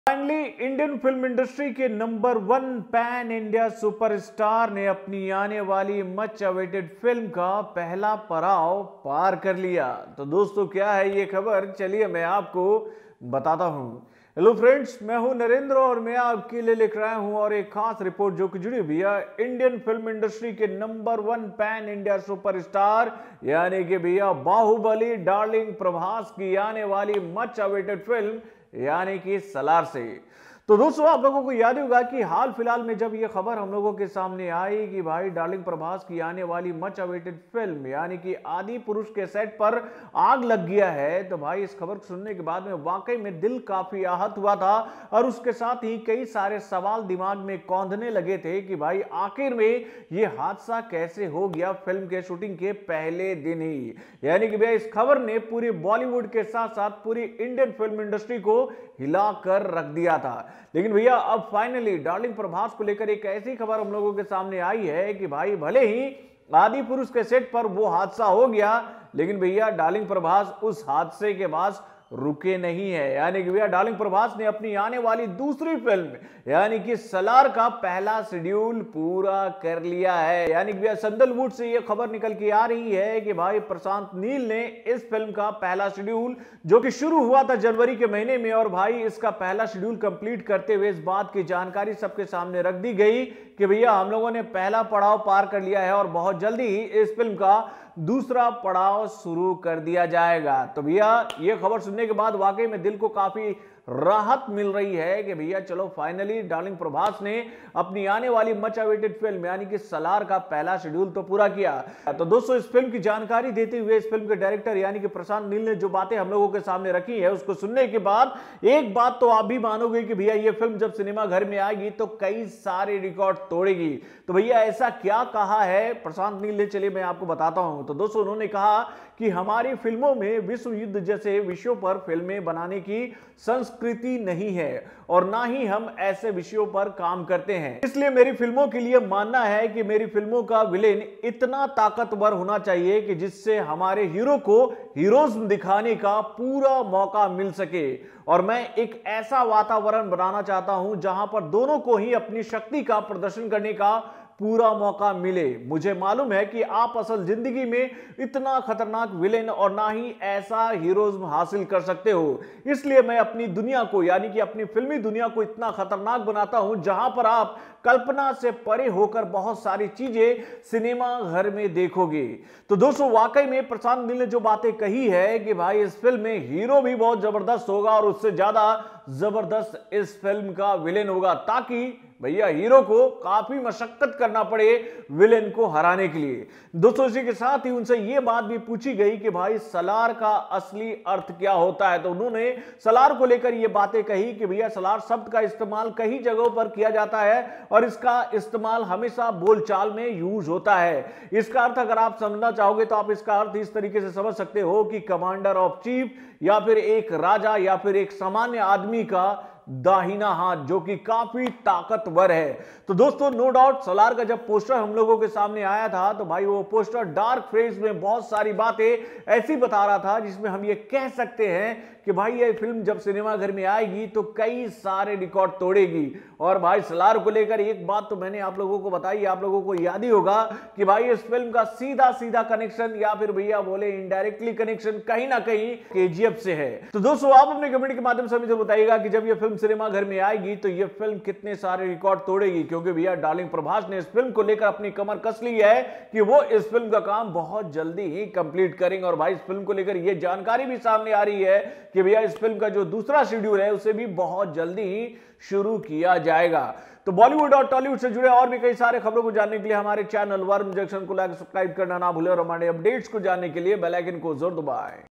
Finally Indian film industry के number 1 pan India superstar ने अपनी आने वाली मच अवेटेड फिल्म का पहला पड़ाव पार कर लिया। तो दोस्तों क्या है ये खबर, चलिए मैं आपको बताता हूं। हेलो फ्रेंड्स, मैं हूं नरेंद्र और मैं आपके लिए लेकर आया हूं और एक खास रिपोर्ट जो कि जुड़ी हुई है इंडियन फिल्म इंडस्ट्री के नंबर 1 पैन इंडिया सुपरस्टार यानी कि भैया बाहुबली डार्लिंग प्रभास की आने वाली मच अवेटेड फिल्म यानी कि सलार से। तो दोस्तों आप लोगों को याद होगा कि हाल फिलहाल में जब ये खबर हम लोगों के सामने आई कि भाई डार्लिंग प्रभास की आने वाली मच अवेटेड फिल्म यानी कि आदि पुरुष के सेट पर आग लग गया है, तो भाई इस खबर को सुनने के बाद में वाकई में दिल काफी आहत हुआ था और उसके साथ ही कई सारे सवाल दिमाग में कौंधने लगे थे कि भाई आखिर में ये हादसा कैसे हो गया फिल्म के शूटिंग के पहले दिन ही। यानी कि भैया इस खबर ने पूरी बॉलीवुड के साथ साथ पूरी इंडियन फिल्म इंडस्ट्री को हिलाकर रख दिया था। लेकिन भैया अब फाइनली डार्लिंग प्रभास को लेकर एक ऐसी खबर हम लोगों के सामने आई है कि भाई भले ही आदि पुरुष के सेट पर वो हादसा हो गया, लेकिन भैया डार्लिंग प्रभास उस हादसे के बाद रुके नहीं है। यानी कि भैया डार्लिंग प्रभास ने अपनी आने वाली दूसरी फिल्म यानी कि सलार का पहला शेड्यूल पूरा कर लिया है। यानी कि भैया सैंडलवुड से यह खबर निकल के आ रही है कि भाई प्रशांत नील ने इस फिल्म का पहला शेड्यूल जो कि शुरू हुआ था जनवरी के महीने में, और भाई इसका पहला शेड्यूल कंप्लीट करते हुए इस बात की जानकारी सबके सामने रख दी गई कि भैया हम लोगों ने पहला पड़ाव पार कर लिया है और बहुत जल्दी ही इस फिल्म का दूसरा पड़ाव शुरू कर दिया जाएगा। तो भैया ये खबर सुनने के बाद वाकई में दिल को काफी राहत मिल रही है कि भैया चलो फाइनली डार्लिंग प्रभास ने अपनी आने वाली मच अवेटेड फिल्म यानी कि सलार का पहला शेड्यूल तो पूरा किया। तो दोस्तों इस फिल्म की जानकारी देते हुए इस फिल्म के डायरेक्टर यानी कि प्रशांत नील ने जो बातें हम लोगों के सामने रखी है उसको सुनने के बाद एक बात तो आप भी मानोगे कि भैया ये फिल्म जब सिनेमा घर में आएगी तो कई सारे रिकॉर्ड तोड़ेगी। तो भैया ऐसा क्या कहा है प्रशांत नील ने, चलिए मैं आपको बताता हूं। तो दोस्तों उन्होंने कहा कि हमारी फिल्मों में विश्व युद्ध जैसे विषयों पर फिल्में बनाने की संस्कृति नहीं है और ना ही हम ऐसे विषयों पर काम करते हैं, इसलिए मेरी फिल्मों के लिए मानना है कि मेरी फिल्मों का विलेन इतना ताकतवर होना चाहिए कि जिससे हमारे हीरो को हीरोइज्म दिखाने का पूरा मौका मिल सके। और मैं एक ऐसा वातावरण बनाना चाहता हूं जहां पर दोनों को ही अपनी शक्ति का प्रदर्शन करने का पूरा मौका मिले। मुझे मालूम है कि आप असल जिंदगी में इतना खतरनाक विलेन और ना ही ऐसा हीरोइज्म हासिल कर सकते हो, इसलिए मैं अपनी दुनिया को यानी कि अपनी फिल्मी दुनिया को इतना खतरनाक बनाता हूं जहां पर आप कल्पना से परे होकर बहुत सारी चीजें सिनेमा घर में देखोगे। तो दोस्तों वाकई में प्रशांत नील ने जो बातें कही है कि भाई इस फिल्म में हीरो भी बहुत जबरदस्त होगा और उससे ज्यादा जबरदस्त इस फिल्म का विलेन होगा, ताकि भैया हीरो को काफी मशक्कत करना पड़े विलेन को हराने के लिए। दोस्तों इसी के साथ ही उनसे यह बात भी पूछी गई कि भाई सलार का असली अर्थ क्या होता है। तो उन्होंने सलार को लेकर यह बातें कही कि भैया सलार शब्द का इस्तेमाल कई जगहों पर किया जाता है और इसका इस्तेमाल हमेशा बोलचाल में यूज होता है। इसका अर्थ अगर आप समझना चाहोगे तो आप इसका अर्थ इस तरीके से समझ सकते हो कि कमांडर ऑफ चीफ या फिर एक राजा या फिर एक सामान्य आदमी का दाहिना हाथ जो कि काफी ताकतवर है। तो दोस्तों नो डाउट सलार का जब पोस्टर हम लोगों के सामने आया था तो भाई वो पोस्टर डार्क फ्रेज में बहुत सारी बातें ऐसी बता रहा था जिसमें हम ये कह सकते हैं कि भाई ये फिल्म जब सिनेमा घर में आएगी तो कई सारे रिकॉर्ड तोड़ेगी। और भाई सलार को लेकर एक बात तो मैंने आप लोगों को बताई, आप लोगों को याद ही होगा कि भाई इस फिल्म का सीधा सीधा कनेक्शन या फिर भैया बोले इनडायरेक्टली कनेक्शन कहीं ना कहीं केजीएफ से है। तो दोस्तों आप अपने कमेंट के माध्यम से मुझे बताइएगा कि जब ये फिल्म सिनेमा घर में आएगी तो ये फिल्म कितने सारे रिकॉर्ड तोड़ेगी, क्योंकि भैया डार्लिंग प्रभास ने इस फिल्म को लेकर अपनी कमर कस ली है कि वो इस फिल्म का काम बहुत जल्दी ही कंप्लीट करेंगे। और भाई इस फिल्म को लेकर ये जानकारी भी सामने आ रही है कि भैया इस फिल्म का जो दूसरा शेड्यूल है उसे भी बहुत जल्दी ही शुरू किया जाएगा। तो बॉलीवुड और टॉलीवुड से जुड़े और भी कई सारे खबरों को जानने के लिए हमारे चैनल वर्म जंक्शन को लाइक सब्सक्राइब करना ना भूलें और हमारे अपडेट्स को जानने के लिए बेल आइकन को जरूर दबाएं।